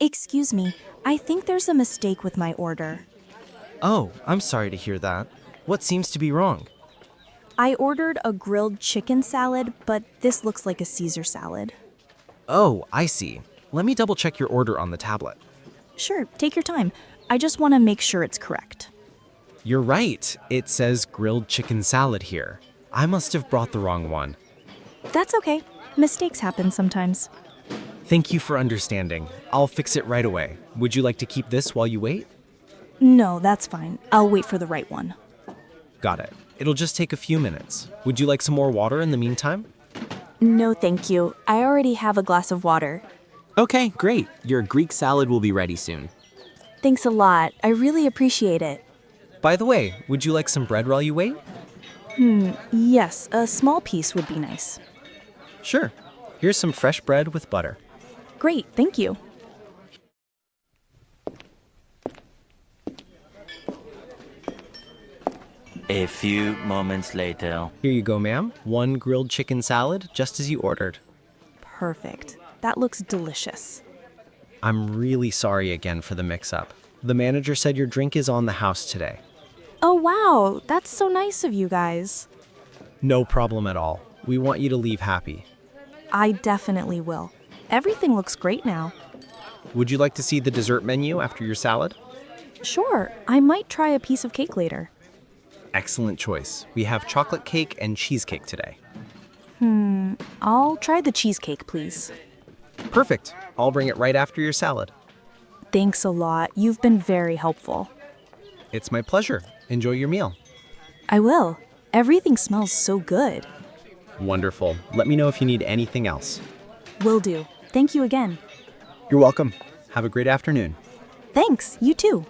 Excuse me, I think there's a mistake with my order. Oh, I'm sorry to hear that. What seems to be wrong? I ordered a grilled chicken salad, but this looks like a Caesar salad. Oh, I see. Let me double check your order on the tablet. Sure, take your time. I just want to make sure it's correct. You're right. It says grilled chicken salad here. I must have brought the wrong one. That's okay. Mistakes happen sometimes. Thank you for understanding. I'll fix it right away. Would you like to keep this while you wait? No, that's fine. I'll wait for the right one. Got it. It'll just take a few minutes. Would you like some more water in the meantime? No, thank you. I already have a glass of water. Okay, great. Your Greek salad will be ready soon. Thanks a lot. I really appreciate it. By the way, would you like some bread while you wait? Yes, a small piece would be nice. Sure. Here's some fresh bread with butter. Great, thank you. A few moments later. Here you go, ma'am. One grilled chicken salad, just as you ordered. Perfect. That looks delicious. I'm really sorry again for the mix-up. The manager said your drink is on the house today. Oh, wow. That's so nice of you guys. No problem at all. We want you to leave happy. I definitely will. Everything looks great now. Would you like to see the dessert menu after your salad? Sure, I might try a piece of cake later. Excellent choice. We have chocolate cake and cheesecake today. I'll try the cheesecake, please. Perfect. I'll bring it right after your salad. Thanks a lot. You've been very helpful. It's my pleasure. Enjoy your meal. I will. Everything smells so good. Wonderful. Let me know if you need anything else. Will do. Thank you again. You're welcome. Have a great afternoon. Thanks, you too.